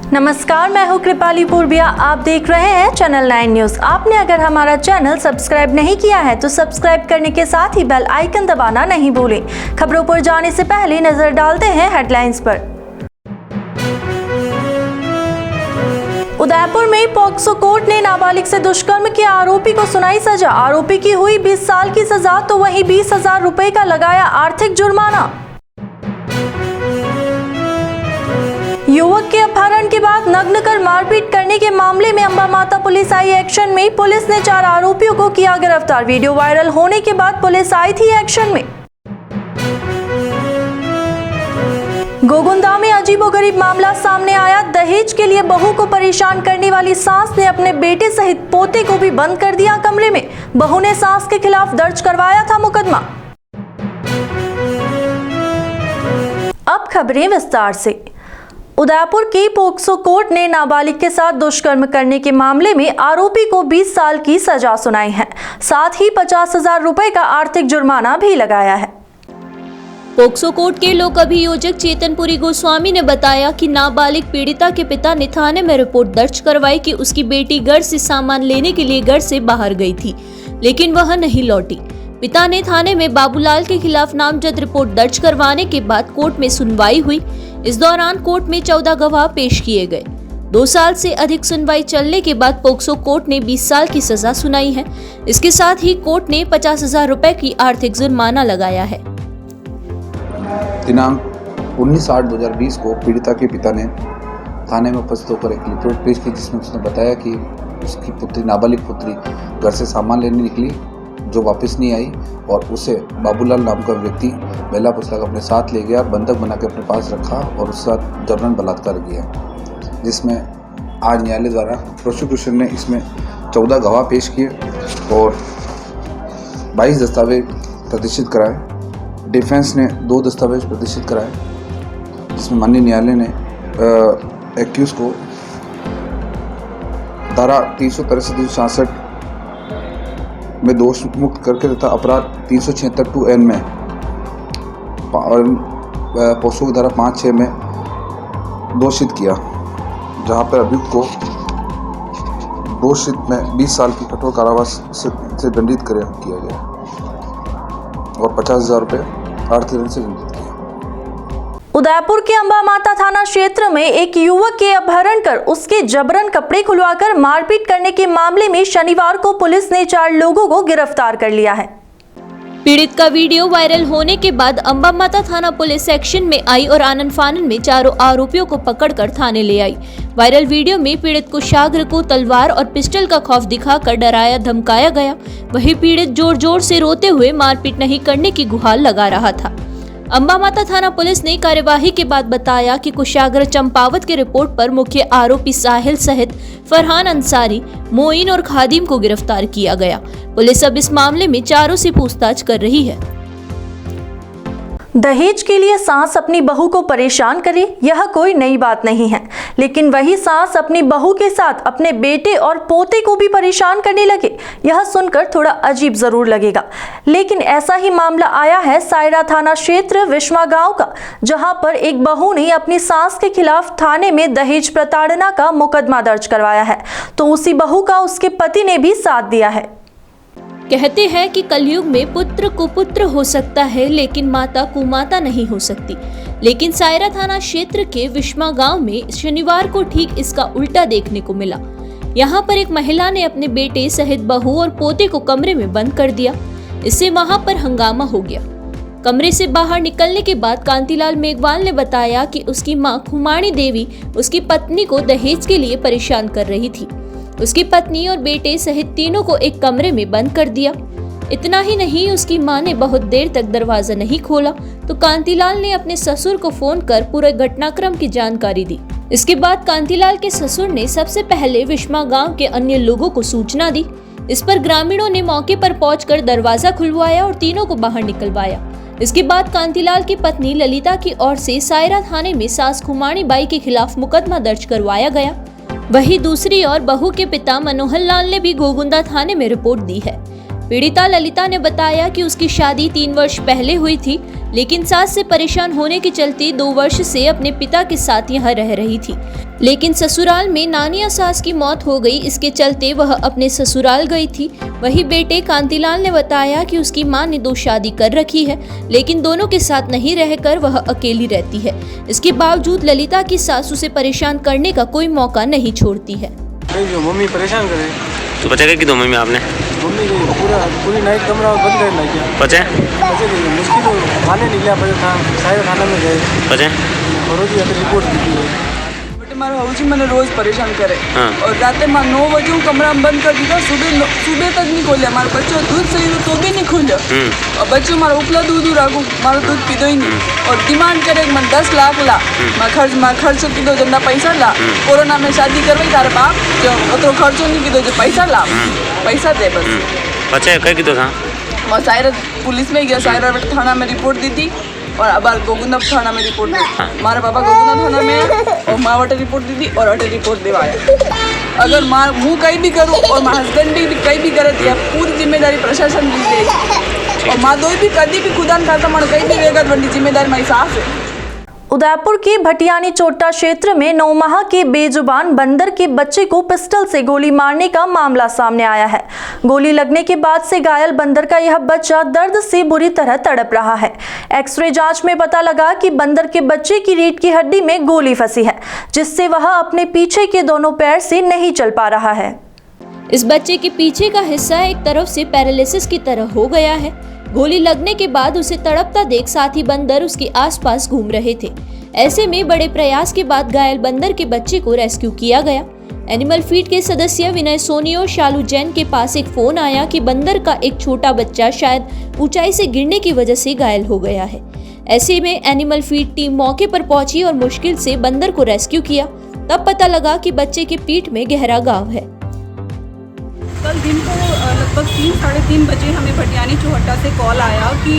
नमस्कार, मैं हूं कृपाली पूर्विया। आप देख रहे हैं चैनल 9 न्यूज। आपने अगर हमारा चैनल सब्सक्राइब नहीं किया है तो सब्सक्राइब करने के साथ ही बेल आइकन दबाना नहीं भूलें। खबरों पर जाने से पहले नजर डालते हैं हेडलाइंस पर। उदयपुर में पॉक्सो कोर्ट ने नाबालिग से दुष्कर्म के आरोपी को सुनाई सजा। आरोपी की हुई 20 साल की सजा तो वहीं 20,000 रुपए का लगाया आर्थिक जुर्माना। युवक के अपहरण के बाद नग्न कर मारपीट करने के मामले में अंबा माता पुलिस आई एक्शन में। पुलिस ने 4 आरोपियों को किया गिरफ्तार। वीडियो वायरल होने के बाद पुलिस आई थी एक्शन में। गोगुंदा में अजीबोगरीब मामला सामने आया। दहेज के लिए बहू को परेशान करने वाली सास ने अपने बेटे सहित पोते को भी बंद कर दिया कमरे में। बहू ने सास के खिलाफ दर्ज करवाया था मुकदमा। अब खबरें विस्तार से। उदयपुर की पॉक्सो कोर्ट ने नाबालिग के साथ दुष्कर्म करने के मामले में आरोपी को 20 साल की सजा सुनाई है। साथ ही 50,000 रुपए का आर्थिक जुर्माना भी लगाया है। पॉक्सो कोर्ट के लोक अभियोजक चेतनपुरी गोस्वामी ने बताया कि नाबालिग पीड़िता के पिता ने थाने में रिपोर्ट दर्ज करवाई कि उसकी बेटी घर से सामान लेने के लिए घर से बाहर गई थी, लेकिन वह नहीं लौटी। पिता ने थाने में बाबूलाल के खिलाफ नामजद रिपोर्ट दर्ज करवाने के बाद कोर्ट में सुनवाई हुई। इस दौरान कोर्ट में 14 गवाह पेश किए गए। 2 साल से अधिक सुनवाई चलने के बाद पॉक्सो कोर्ट ने 20 साल की सजा सुनाई है। इसके साथ ही कोर्ट ने 50,000 रुपए की आर्थिक जुर्माना लगाया है। दिनांक 19/8/2020 को पीड़िता के पिता ने थाने में उपस्थित होकर एक रिपोर्ट पेश की, जिसमें उसने बताया कि उसकी पुत्री, नाबालिग पुत्री, घर से सामान लेने निकली जो वापस नहीं आई और उसे बाबूलाल नाम का व्यक्ति बेला पुस्तक अपने साथ ले गया, बंधक बना के अपने पास रखा और उसके साथ जबरन बलात्कार किया, जिसमें आज न्यायालय द्वारा प्रोसिक्यूशन ने इसमें 14 गवाह पेश किए और 22 दस्तावेज प्रदर्शित कराए। डिफेंस ने 2 दस्तावेज प्रदर्शित कराए, जिसमें माननीय न्यायालय ने एक्यूज को धारा 363-366 में दोष मुक्त करके तथा अपराध 376(2)(n) में और पॉक्सो की धारा 5(6) में दोषित किया, जहां पर अभियुक्त को दोषित में 20 साल की कठोर कारावास से दंडित किया गया और 50,000 रुपये आर्थिक दंड से दंडित किया। उदयपुर के अंबा माता थाना क्षेत्र में एक युवक के अपहरण कर उसके जबरन कपड़े खुलवाकर मारपीट करने के मामले में शनिवार को पुलिस ने 4 लोगों को गिरफ्तार कर लिया है। पीड़ित का वीडियो वायरल होने के बाद अंबा माता थाना पुलिस एक्शन में आई और आनन फानन में 4 आरोपियों को पकड़कर थाने ले आई। वायरल वीडियो में पीड़ित कुशाग्र को तलवार और पिस्टल का खौफ दिखाकर डराया धमकाया गया। वहीं पीड़ित जोर जोर से रोते हुए मारपीट नहीं करने की गुहार लगा रहा था। अंबा माता थाना पुलिस ने कार्यवाही के बाद बताया कि कुशाग्र चंपावत के रिपोर्ट पर मुख्य आरोपी साहिल सहित फरहान अंसारी, मोइन और खादिम को गिरफ्तार किया गया। पुलिस अब इस मामले में 4 से पूछताछ कर रही है। दहेज के लिए सास अपनी बहू को परेशान करे, यह कोई नई बात नहीं है, लेकिन वही सास अपनी बहू के साथ अपने बेटे और पोते को भी परेशान करने लगे, यह सुनकर थोड़ा अजीब जरूर लगेगा। लेकिन ऐसा ही मामला आया है सायरा थाना क्षेत्र विश्वा गांव का, जहां पर एक बहू ने अपनी सास के खिलाफ थाने में दहेज प्रताड़ना का मुकदमा दर्ज करवाया है, तो उसी बहू का उसके पति ने भी साथ दिया है। कहते हैं कि कलयुग में पुत्र कुपुत्र हो सकता है, लेकिन माता कुमाता नहीं हो सकती। लेकिन सायरा थाना क्षेत्र के विश्वा गांव में शनिवार को ठीक इसका उल्टा देखने को मिला। यहां पर एक महिला ने अपने बेटे सहित बहू और पोते को कमरे में बंद कर दिया। इससे वहां पर हंगामा हो गया। कमरे से बाहर निकलने के बाद कांतिलाल मेघवाल ने बताया कि उसकी मां खुमाणी देवी उसकी पत्नी को दहेज के लिए परेशान कर रही थी। उसकी पत्नी और बेटे सहित तीनों को एक कमरे में बंद कर दिया। इतना ही नहीं, उसकी मां ने बहुत देर तक दरवाजा नहीं खोला तो कांतिलाल ने अपने ससुर को फोन कर पूरे घटनाक्रम की जानकारी दी। इसके बाद कांतिलाल के ससुर ने सबसे पहले विश्वा गांव के अन्य लोगों को सूचना दी। इस पर ग्रामीणों ने मौके पर पहुंचकर दरवाजा खुलवाया और तीनों को बाहर निकलवाया। इसके बाद कांतिलाल की पत्नी ललिता की ओर से सायरा थाने में सास खुमाणी बाई के खिलाफ मुकदमा दर्ज करवाया गया। वहीं दूसरी ओर बहू के पिता मनोहर लाल ने भी गोगुंदा थाने में रिपोर्ट दी है। पीड़िता ललिता ने बताया कि उसकी शादी 3 वर्ष पहले हुई थी, लेकिन सास से परेशान होने के चलते 2 वर्ष से अपने पिता के साथ यहाँ रह रही थी। लेकिन ससुराल में नानी और सास की मौत हो गई, इसके चलते वह अपने ससुराल गई थी। वही बेटे कांतिलाल ने बताया कि उसकी मां ने 2 शादी कर रखी है, लेकिन दोनों के साथ नहीं रहकर वह अकेली रहती है। इसके बावजूद ललिता की सास उसे परेशान करने का कोई मौका नहीं छोड़ती है। जो मम्मी परेशान करे तो बचा कि दो मम्मी आपने मम्मी को पूरी नाइट कमरा बंद रहना क्या बचे मुश्किल हो खाने निकला पड़े था सारे खाना में गए बचे और रोज रिपोर्ट दी है मारा हाउजी मैंने रोज परेशान करे हाँ। और रात में 9 बजे हूँ कमरा में बंद कर दिया। सुबह तक नहीं खोले। हमारे बच्चों दूध सही तो भी नहीं खोले और बच्चों हमारा उपला दूध राखू मारो दूध पीदो ही नहीं और डिमांड करे मैं 10 लाख ला मैं खर्च कीधो जंदा पैसा ला कोरोना में शादी करवाई तारे बाप जो तो खर्चो नहीं कीधो जो पैसा ला पैसा दे बस बच्चे कह कीधो था मैं सायरा पुलिस में गया सायरा थाना में रिपोर्ट दी थी और अब गोगुंदा थाना में रिपोर्ट दी। मारे पापा गोगुंदा थाना में और माँ वटे रिपोर्ट दी थी और अटे रिपोर्ट दिवाया। अगर माँ मुँह कहीं भी करूँ और माँ हस्बैंड भी कहीं भी करे दिया पूरी जिम्मेदारी प्रशासन ली जाएगी और माँ दो भी कभी भी खुदा न खाता मानो कहीं भी वेगा बड़ी जिम्मेदारी मेरी सास है। उदयपुर के भटियानी चोट्टा क्षेत्र में 9 माह के बेजुबान बंदर के बच्चे को पिस्टल से गोली मारने का मामला सामने आया है। गोली लगने के बाद से घायल बंदर का यह बच्चा दर्द से बुरी तरह तड़प रहा है। एक्सरे जांच में पता लगा कि बंदर के बच्चे की रीढ़ की हड्डी में गोली फंसी है, जिससे वह अपने पीछे के दोनों पैर से नहीं चल पा रहा है। इस बच्चे के पीछे का हिस्सा एक तरफ से पैरालिसिस की तरह हो गया है। गोली लगने के बाद उसे तड़पता देख साथी बंदर उसके आसपास घूम रहे थे। ऐसे में बड़े प्रयास के बाद घायल बंदर के बच्चे को रेस्क्यू किया गया। एनिमल फीड के सदस्य विनय सोनी और शालू जैन के पास एक फोन आया कि बंदर का एक छोटा बच्चा शायद ऊंचाई से गिरने की वजह से घायल हो गया है। ऐसे में एनिमल फीड टीम मौके पर पहुंची और मुश्किल से बंदर को रेस्क्यू किया। तब पता लगा कि बच्चे के पीठ में गहरा घाव है। कल दिन को लगभग 3-3:30 बजे हमें भटियानी चौहट्टा से कॉल आया कि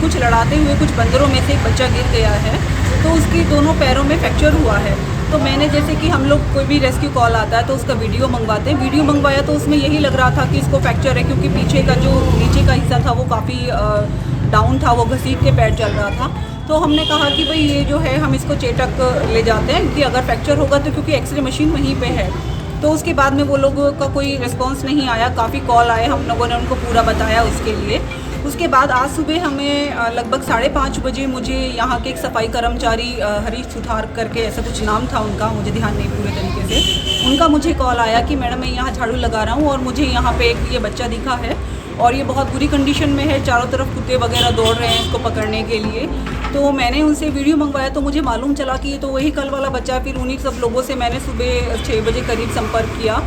कुछ लड़ाते हुए कुछ बंदरों में से एक बच्चा गिर गया है, तो उसकी दोनों पैरों में फ्रैक्चर हुआ है। तो मैंने जैसे कि हम लोग कोई भी रेस्क्यू कॉल आता है तो उसका वीडियो मंगवाते हैं। वीडियो मंगवाया तो उसमें यही लग रहा था कि इसको फ्रैक्चर है, क्योंकि पीछे का जो नीचे का हिस्सा था वो काफ़ी डाउन था, वो घसीट के पैर चल रहा था। तो हमने कहा कि भाई ये जो है हम इसको चेटक ले जाते हैं कि अगर फ्रैक्चर होगा तो, क्योंकि एक्सरे मशीन वहीं पे है। तो उसके बाद में वो लोगों का कोई रिस्पांस नहीं आया, काफ़ी कॉल आए, हम लोगों ने उनको पूरा बताया उसके लिए। उसके बाद आज सुबह हमें लगभग 5:30 बजे मुझे यहाँ के एक सफाई कर्मचारी हरीश सुथार करके ऐसा कुछ नाम था उनका, मुझे ध्यान नहीं पूरे तरीके से, उनका मुझे कॉल आया कि मैडम मैं यहाँ झाड़ू लगा रहा हूँ और मुझे यहाँ पे एक ये बच्चा दिखा है और ये बहुत बुरी कंडीशन में है, चारों तरफ कुत्ते वगैरह दौड़ रहे हैं इसको पकड़ने के लिए। तो मैंने उनसे वीडियो मंगवाया तो मुझे मालूम चला कि ये तो वही कल वाला बच्चा। फिर उन्हीं सब लोगों से मैंने सुबह 6 बजे करीब संपर्क किया।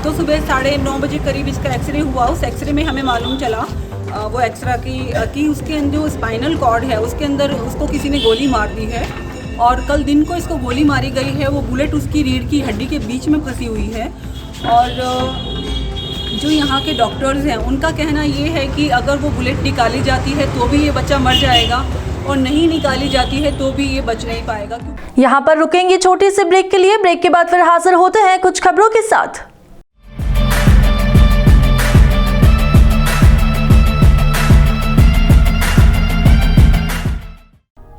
तो सुबह 9:30 बजे करीब इसका एक्सरे हुआ। उस एक्सरे में हमें मालूम चला वो एक्सरा कि उसके अंदर जो स्पाइनल कॉर्ड है उसके अंदर उसको किसी ने गोली मार दी है और कल दिन को इसको गोली मारी गई है। वो बुलेट उसकी रीढ़ की हड्डी के बीच में फंसी हुई है और जो यहाँ के डॉक्टर्स हैं उनका कहना ये है कि अगर वो बुलेट निकाली जाती है तो भी ये बच्चा मर जाएगा और नहीं निकाली जाती है तो भी ये बच नहीं पाएगा। यहाँ पर रुकेंगे छोटी सी ब्रेक के लिए। ब्रेक के बाद फिर हाजिर होते हैं कुछ खबरों के साथ।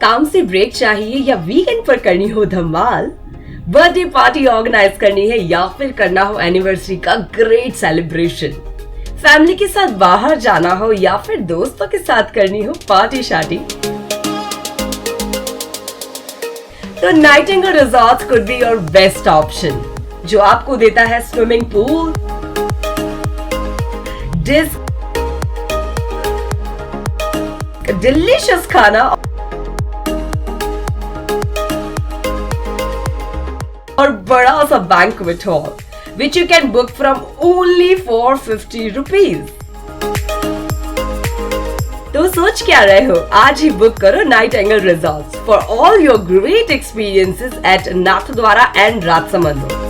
काम से ब्रेक चाहिए या वीकेंड पर करनी हो धमाल, बर्थडे पार्टी ऑर्गेनाइज करनी है या फिर करना हो एनिवर्सरी का ग्रेट सेलिब्रेशन, फैमिली के साथ बाहर जाना हो या फिर दोस्तों के साथ करनी हो पार्टी शार्टी, तो Nightingale resorts could be your best option, जो आपको देता है स्विमिंग पूल, डिलीशियस खाना और बड़ा सा banquet hall, which you can book from only for 50 rupees. तो सोच क्या रहे हो, आज ही बुक करो Nightingale resorts for all your great experiences at Nathdwara and Rajsamand.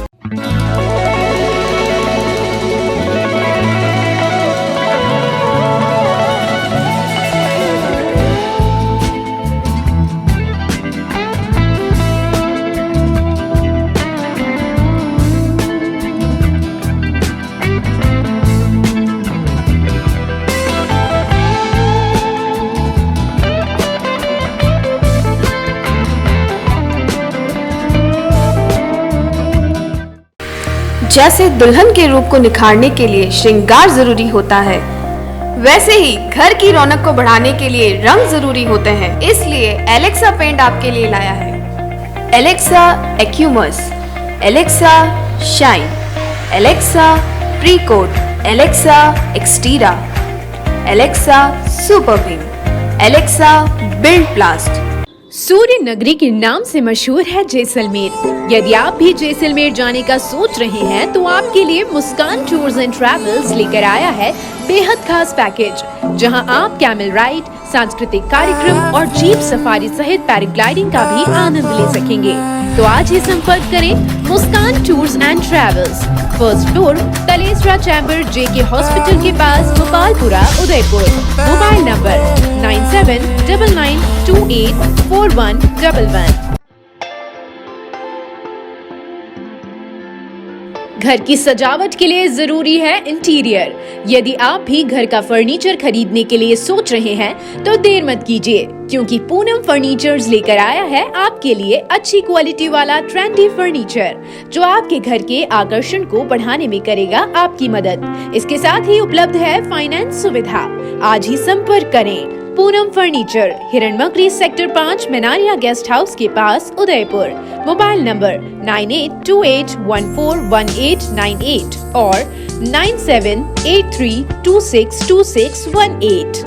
जैसे दुल्हन के रूप को निखारने के लिए श्रृंगार जरूरी होता है, वैसे ही घर की रौनक को बढ़ाने के लिए रंग जरूरी होते हैं। इसलिए एलेक्सा पेंट आपके लिए लाया है। एलेक्सा एक्यूमस, Alexa shine, Alexa precoat, Alexa एक्सटीरा, Alexa super Bhim, Alexa build blast. सूर्य नगरी के नाम से मशहूर है जैसलमेर। यदि आप भी जैसलमेर जाने का सोच रहे हैं तो आपके लिए मुस्कान टूर्स एंड ट्रैवल्स लेकर आया है बेहद खास पैकेज, जहां आप कैमल राइड, सांस्कृतिक कार्यक्रम और जीप सफारी सहित पैराग्लाइडिंग का भी आनंद ले सकेंगे। तो आज ही संपर्क करें Muskan tours and travels, first floor, Talesara chamber, JK hospital के पास, गोपालपुरा, उदयपुर। Mobile number 9799284111। घर की सजावट के लिए जरूरी है इंटीरियर। यदि आप भी घर का फर्नीचर खरीदने के लिए सोच रहे हैं तो देर मत कीजिए, क्योंकि पूनम फर्नीचर्स लेकर आया है आपके लिए अच्छी क्वालिटी वाला ट्रेंडी फर्नीचर, जो आपके घर के आकर्षण को बढ़ाने में करेगा आपकी मदद। इसके साथ ही उपलब्ध है फाइनेंस सुविधा। आज ही संपर्क करें Poonam furniture, Hiranmagri sector 5, Menaria guest house के पास, उदयपुर। मोबाइल नंबर 9828141898 और 9783262618।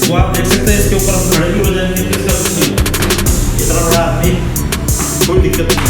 वो आप देख सकते हैं, इसके ऊपर हम खड़े भी हो जाएंगे, इतना बड़ा आदमी, कोई दिक्कत नहीं।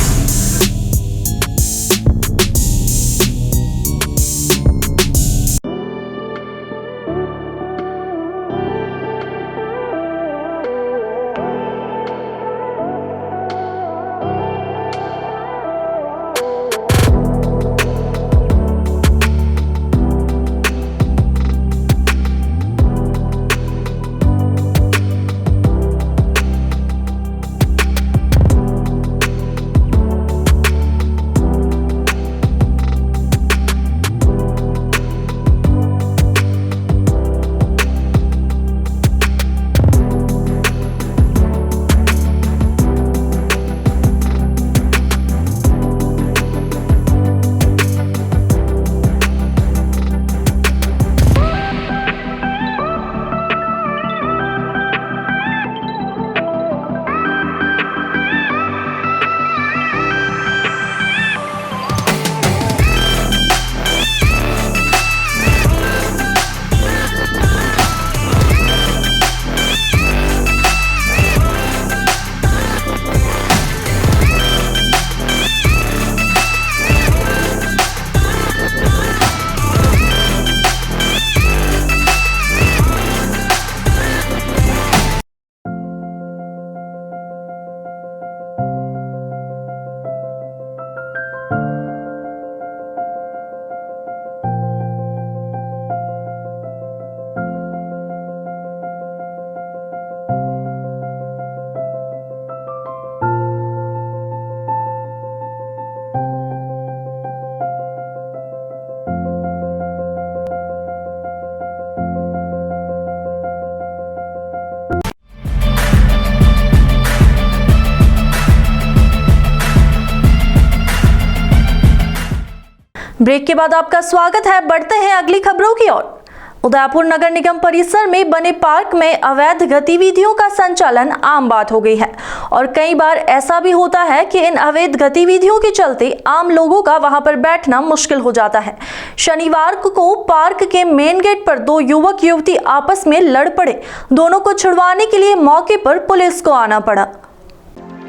ब्रेक के बाद आपका स्वागत है। बढ़ते हैं अगली खबरों की ओर। उदयपुर नगर निगम परिसर में बने पार्क में अवैध गतिविधियों का संचालन आम बात हो गई है और कई बार ऐसा भी होता है कि इन अवैध गतिविधियों के चलते आम लोगों का वहां पर बैठना मुश्किल हो जाता है। शनिवार को पार्क के मेन गेट पर दो युवक युवती आपस में लड़ पड़े। दोनों को छुड़वाने के लिए मौके पर पुलिस को आना पड़ा।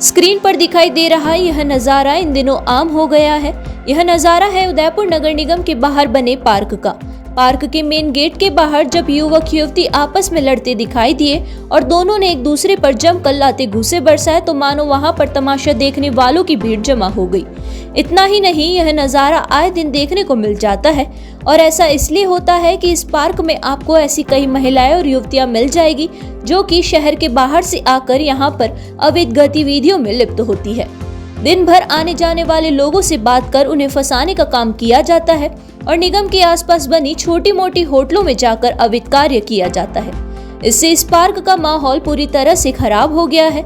स्क्रीन पर दिखाई दे रहा यह नज़ारा इन दिनों आम हो गया है। यह नज़ारा है उदयपुर नगर निगम के बाहर बने पार्क का। पार्क के मेन गेट के बाहर जब युवक युवती आपस में लड़ते दिखाई दिए और दोनों ने एक दूसरे पर जमकर लाते घूंसे बरसाए तो मानो वहां पर तमाशा देखने वालों की भीड़ जमा हो गई। इतना ही नहीं, यह नज़ारा आए दिन देखने को मिल जाता है और ऐसा इसलिए होता है कि इस पार्क में आपको ऐसी कई महिलाएं और युवतियां मिल जाएगी जो कि शहर के बाहर से आकर यहाँ पर अवैध गतिविधियों में लिप्त होती है। दिन भर आने जाने वाले लोगों से बात कर उन्हें फंसाने का काम किया जाता है और निगम के आसपास बनी छोटी मोटी होटलों में जाकर अवैध कार्य किया जाता है। इससे इस पार्क का माहौल पूरी तरह से खराब हो गया है।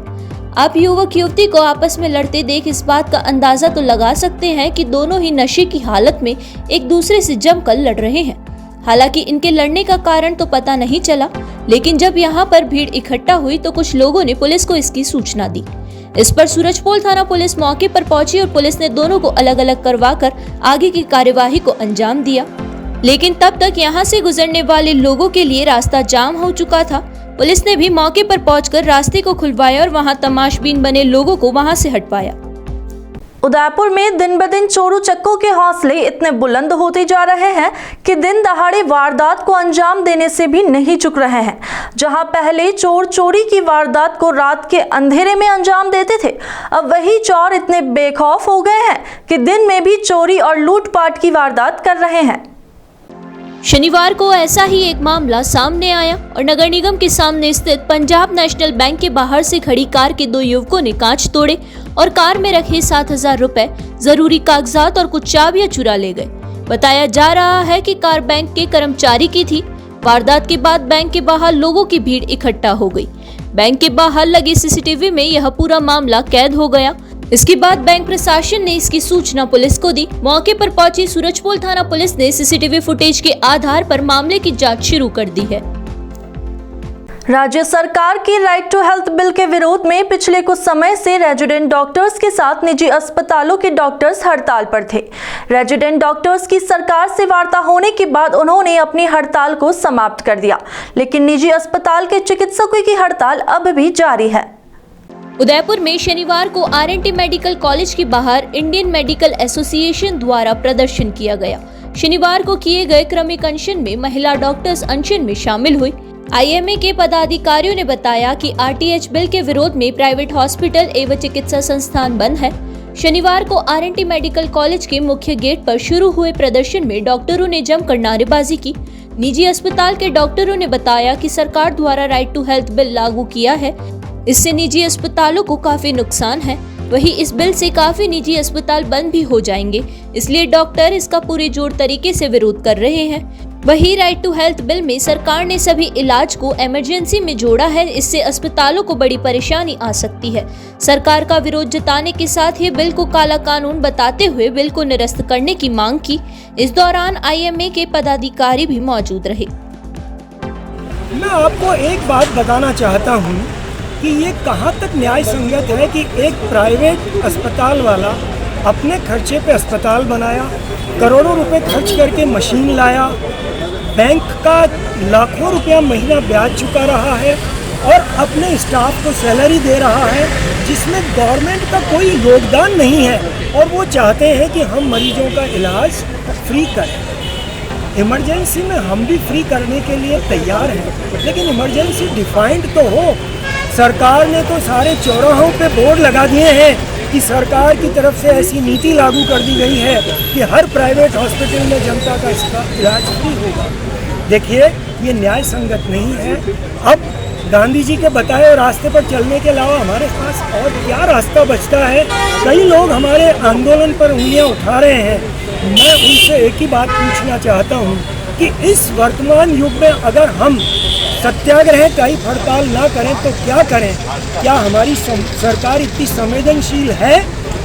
आप युवक युवती को आपस में लड़ते देख इस बात का अंदाजा तो लगा सकते हैं कि दोनों ही नशे की हालत में एक दूसरे से जमकर लड़ रहे हैं। हालांकि इनके लड़ने का कारण तो पता नहीं चला, लेकिन जब यहाँ पर भीड़ इकट्ठा हुई तो कुछ लोगों ने पुलिस को इसकी सूचना दी। इस पर सूरजपोल थाना पुलिस मौके पर पहुंची और पुलिस ने दोनों को अलग अलग करवाकर आगे की कार्यवाही को अंजाम दिया। लेकिन तब तक यहाँ से गुजरने वाले लोगों के लिए रास्ता जाम हो चुका था। पुलिस ने भी मौके पर पहुंचकर रास्ते को खुलवाया और वहां तमाशबीन बने लोगों को वहां से हटवाया। उदयपुर में दिन ब दिन चोरों चक्कों के हौसले इतने बुलंद होते जा रहे हैं कि दिन दहाड़े वारदात को अंजाम देने से भी नहीं चुक रहे हैं। जहां पहले चोर चोरी की वारदात को रात के अंधेरे में अंजाम देते थे, अब वही चोर इतने बेखौफ हो गए हैं कि दिन में भी चोरी और लूटपाट की वारदात कर रहे हैं। शनिवार को ऐसा ही एक मामला सामने आया और नगर निगम के सामने स्थित पंजाब नेशनल बैंक के बाहर से खड़ी कार के दो युवकों ने कांच तोड़े और कार में रखे 7,000 रुपए, जरूरी कागजात और कुछ चाबियां चुरा ले गए। बताया जा रहा है कि कार बैंक के कर्मचारी की थी। वारदात के बाद बैंक के बाहर लोगों की भीड़ इकट्ठा हो गई। बैंक के बाहर लगे सीसीटीवी में यह पूरा मामला कैद हो गया। इसके बाद बैंक प्रशासन ने इसकी सूचना पुलिस को दी। मौके पर पहुंची सूरजपोल थाना पुलिस ने सीसीटीवी फुटेज के आधार पर मामले की जांच शुरू कर दी है। राज्य सरकार की राइट टू हेल्थ बिल के विरोध में पिछले कुछ समय से रेजिडेंट डॉक्टर्स के साथ निजी अस्पतालों के डॉक्टर्स हड़ताल पर थे। रेजिडेंट डॉक्टर्स की सरकार से वार्ता होने के बाद उन्होंने अपनी हड़ताल को समाप्त कर दिया, लेकिन निजी अस्पताल के चिकित्सकों की हड़ताल अब भी जारी है। उदयपुर में शनिवार को आरएनटी मेडिकल कॉलेज के बाहर इंडियन मेडिकल एसोसिएशन द्वारा प्रदर्शन किया गया। शनिवार को किए गए क्रमिक अनशन में महिला डॉक्टर्स अनशन में शामिल हुई। आईएमए के पदाधिकारियों ने बताया कि आरटीएच बिल के विरोध में प्राइवेट हॉस्पिटल एवं चिकित्सा संस्थान बंद है। शनिवार को आरएनटी मेडिकल कॉलेज के मुख्य गेट पर शुरू हुए प्रदर्शन में डॉक्टरों ने जमकर नारेबाजी की। निजी अस्पताल के डॉक्टरों ने बताया कि सरकार द्वारा राइट टू हेल्थ बिल लागू किया है, इससे निजी अस्पतालों को काफी नुकसान है। वहीं इस बिल से काफी निजी अस्पताल बंद भी हो जाएंगे, इसलिए डॉक्टर इसका पूरे जोर तरीके से विरोध कर रहे हैं। वहीं राइट टू हेल्थ बिल में सरकार ने सभी इलाज को इमरजेंसी में जोड़ा है, इससे अस्पतालों को बड़ी परेशानी आ सकती है। सरकार का विरोध जताने के साथ ही बिल को काला कानून बताते हुए बिल को निरस्त करने की मांग की। इस दौरान आईएमए के पदाधिकारी भी मौजूद रहे। मैं आपको एक बात बताना चाहता हूँ कि ये कहाँ तक न्याय संगत है कि एक प्राइवेट अस्पताल वाला अपने खर्चे पे अस्पताल बनाया, करोड़ों रुपए खर्च करके मशीन लाया, बैंक का लाखों रुपया महीना ब्याज चुका रहा है और अपने स्टाफ को सैलरी दे रहा है, जिसमें गवर्नमेंट का कोई योगदान नहीं है। और वो चाहते हैं कि हम मरीजों का इलाज फ्री करें। इमरजेंसी में हम भी फ्री करने के लिए तैयार हैं, लेकिन इमरजेंसी डिफाइंड तो हो। सरकार ने तो सारे चौराहों पे बोर्ड लगा दिए हैं कि सरकार की तरफ से ऐसी नीति लागू कर दी गई है कि हर प्राइवेट हॉस्पिटल में जनता का इसका इलाज फ्री होगा। देखिए, ये न्याय संगत नहीं है। अब गांधी जी के बताए रास्ते पर चलने के अलावा हमारे पास और क्या रास्ता बचता है? कई लोग हमारे आंदोलन पर उंगलियां उठा रहे हैं। मैं उनसे एक ही बात पूछना चाहता हूँ कि इस वर्तमान युग में अगर हम सत्याग्रह टाइप हड़ताल ना करें तो क्या करें? क्या हमारी सरकार इतनी संवेदनशील है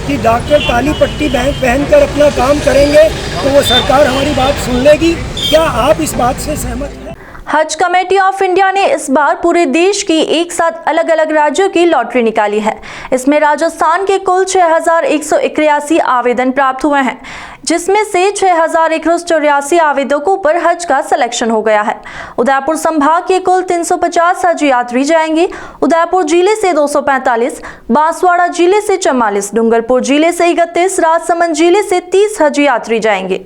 कि डॉक्टर काली पट्टी पहनकर अपना काम करेंगे तो वो सरकार हमारी बात सुन लेगी? क्या आप इस बात से सहमत हैं? हज कमेटी ऑफ इंडिया ने इस बार पूरे देश की एक साथ अलग अलग राज्यों की लॉटरी निकाली है। इसमें राजस्थान के कुल 6,181 आवेदन प्राप्त हुए हैं, जिसमें से 6,184 आवेदकों पर हज का सिलेक्शन हो गया है। उदयपुर संभाग के कुल 350 हज यात्री जाएंगे। उदयपुर जिले से 245, बांसवाड़ा जिले से 44, डूंगरपुर जिले से 31, राजसमंद जिले से 30 हज यात्री जाएंगे।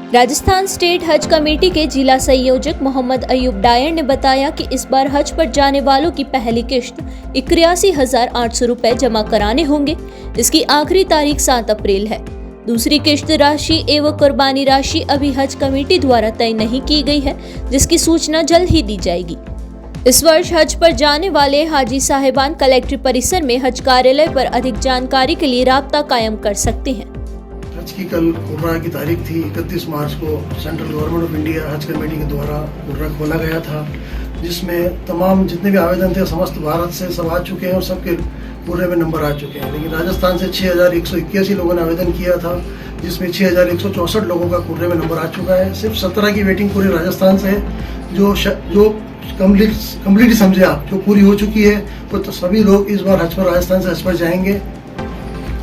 राजस्थान स्टेट हज कमेटी के जिला संयोजक मोहम्मद अयूब डायर ने बताया कि इस बार हज पर जाने वालों की पहली किश्त 81,800 रुपए जमा कराने होंगे। इसकी आखिरी तारीख 7 अप्रैल है। दूसरी किश्त राशि एवं कुर्बानी राशि अभी हज कमेटी द्वारा तय नहीं की गई है, जिसकी सूचना जल्द ही दी जाएगी। इस वर्ष हज पर जाने वाले हाजी साहिबान कलेक्ट्रेट परिसर में हज कार्यालय पर अधिक जानकारी के लिए राब्ता कायम कर सकते हैं। हज की कल कुर्रा की तारीख थी 31 मार्च को सेंट्रल गवर्नमेंट ऑफ इंडिया हज कमेटी के द्वारा कुर्रा खोला गया था, जिसमें तमाम जितने भी आवेदन थे समस्त भारत से सब आ चुके हैं और सबके पूरे में नंबर आ चुके हैं। लेकिन राजस्थान से 6,181 लोगों ने आवेदन किया था, जिसमें 6,164 लोगों का कुर्रे में नंबर आ चुका है। सिर्फ 17 की वेटिंग पूरे राजस्थान से है जो कम्प्लीट समझे आप, जो पूरी हो चुकी है। तो सभी लोग इस बार हज पर राजस्थान से हज पर जाएंगे।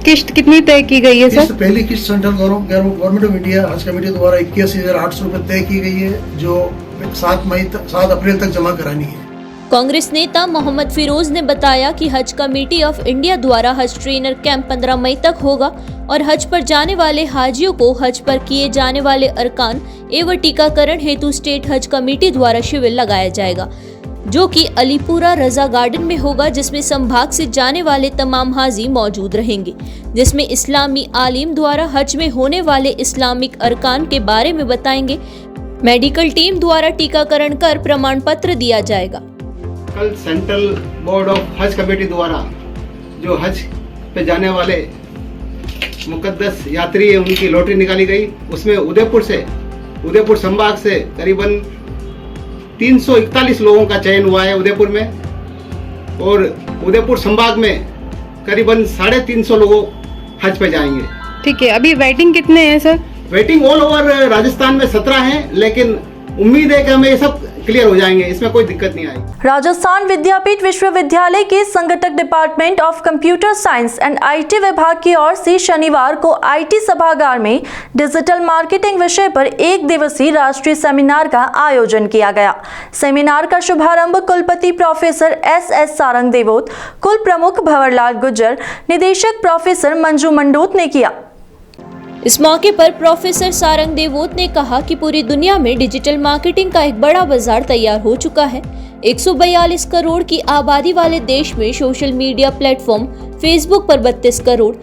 किश्त कितनी तय की गई है सर? पहली किश्त सेंट्रल गवर्नमेंट ऑफ इंडिया हज कमेटी द्वारा 81,800 रुपए तय की गई है, जो 7 अप्रैल तक जमा करानी है। कांग्रेस नेता मोहम्मद फिरोज ने बताया कि हज कमेटी ऑफ इंडिया द्वारा हज ट्रेनर कैंप 15 मई तक होगा और हज पर जाने वाले हाजियों को हज पर किए जाने वाले अरकान एवं टीकाकरण हेतु स्टेट हज कमेटी द्वारा शिविर लगाया जाएगा, जो कि अलीपुरा रजा गार्डन में होगा, जिसमें संभाग से जाने वाले तमाम हाजी मौजूद रहेंगे, जिसमें इस्लामी आलिम द्वारा हज में होने वाले इस्लामिक अरकान के बारे में बताएंगे। मेडिकल टीम द्वारा टीकाकरण कर प्रमाण पत्र दिया जाएगा। कल सेंट्रल बोर्ड ऑफ हज कमेटी द्वारा जो हज पे जाने वाले मुकद्दस यात्री है उनकी लॉटरी निकाली गई। उसमें उदयपुर संभाग से करीबन 341 लोगों का चयन हुआ है उदयपुर में, और उदयपुर संभाग में करीबन 350 लोग हज पे जाएंगे। ठीक है, अभी वेटिंग कितने हैं sir? Waiting all over Rajasthan में 17 हैं, लेकिन उम्मीद है कि हमें ये सब क्लियर हो जाएंगे, इसमें कोई दिक्कत नहीं आएगी। राजस्थान विद्यापीठ विश्वविद्यालय के संगठक department of computer science and IT विभाग की ओर से शनिवार को आईटी सभागार में डिजिटल मार्केटिंग विषय पर 1 दिवसीय राष्ट्रीय सेमिनार का आयोजन किया गया। सेमिनार का शुभारंभ कुलपति प्रोफेसर एस सारंग देवोत, कुल प्रमुख भंवरलाल गुर्जर, निदेशक प्रोफेसर मंजू मंडोत ने किया। इस मौके पर प्रोफेसर सारंग देवोत ने कहा कि पूरी दुनिया में डिजिटल मार्केटिंग का एक बड़ा बाजार तैयार हो चुका है। 142 करोड़ की आबादी वाले देश में सोशल मीडिया प्लेटफॉर्म फेसबुक पर 32 करोड़,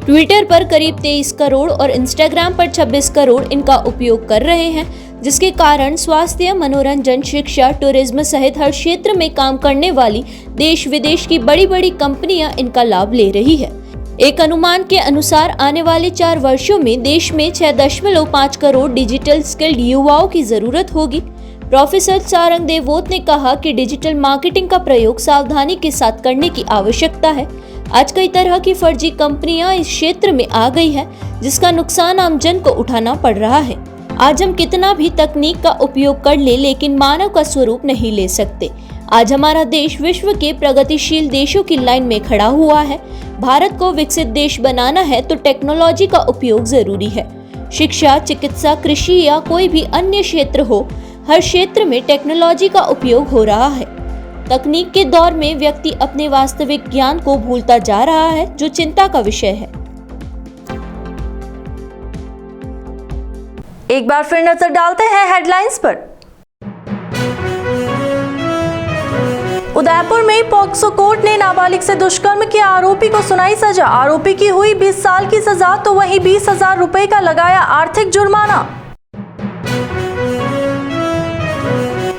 ट्विटर पर करीब 23 करोड़ और इंस्टाग्राम पर 26 करोड़ इनका उपयोग कर रहे हैं, जिसके कारण स्वास्थ्य, मनोरंजन, शिक्षा, टूरिज्म सहित हर क्षेत्र में काम करने वाली देश विदेश की बड़ी बड़ी कंपनियां इनका लाभ ले रही है। एक अनुमान के अनुसार आने वाले 4 वर्षों में देश में 6.5 करोड़ डिजिटल स्किल्ड युवाओं की जरूरत होगी। प्रोफेसर सारंग देवोत ने कहा कि डिजिटल मार्केटिंग का प्रयोग सावधानी के साथ करने की आवश्यकता है। आज कई तरह की फर्जी कंपनियां इस क्षेत्र में आ गई है, जिसका नुकसान आम जन को उठाना पड़ रहा है। आज हम कितना भी तकनीक का उपयोग कर ले, लेकिन मानव का स्वरूप नहीं ले सकते। आज हमारा देश विश्व के प्रगतिशील देशों की लाइन में खड़ा हुआ है। भारत को विकसित देश बनाना है तो टेक्नोलॉजी का उपयोग जरूरी है। शिक्षा, चिकित्सा, कृषि या कोई भी अन्य क्षेत्र हो, हर क्षेत्र में टेक्नोलॉजी का उपयोग हो रहा है। तकनीक के दौर में व्यक्ति अपने वास्तविक ज्ञान को भूलता जा रहा है, जो चिंता का विषय है। एक बार फिर नजर डालते हैं हेडलाइंस पर। उदयपुर में पॉक्सो कोर्ट ने नाबालिग से दुष्कर्म के आरोपी को सुनाई सजा। आरोपी की हुई 20 साल की सजा, तो वहीं 20,000 रुपए का लगाया आर्थिक जुर्माना।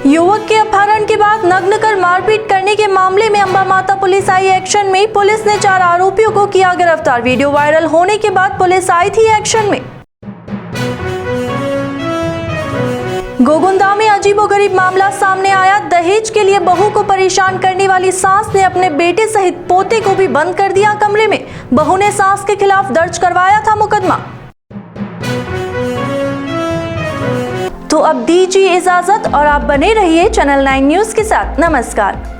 युवक के अपहरण के बाद नग्न कर मारपीट करने के मामले में अंबा माता पुलिस आई एक्शन में। पुलिस ने 4 आरोपियों को किया गिरफ्तार। वीडियो वायरल होने के बाद पुलिस आई थी एक्शन में। गोगुंदा में अजीबोगरीब मामला सामने आया। दहेज के लिए बहू को परेशान करने वाली सास ने अपने बेटे सहित पोते को भी बंद कर दिया कमरे में। बहू ने सास के खिलाफ दर्ज करवाया था मुकदमा। तो अब दीजिए इजाजत और आप बने रहिए चैनल 9 न्यूज के साथ। नमस्कार।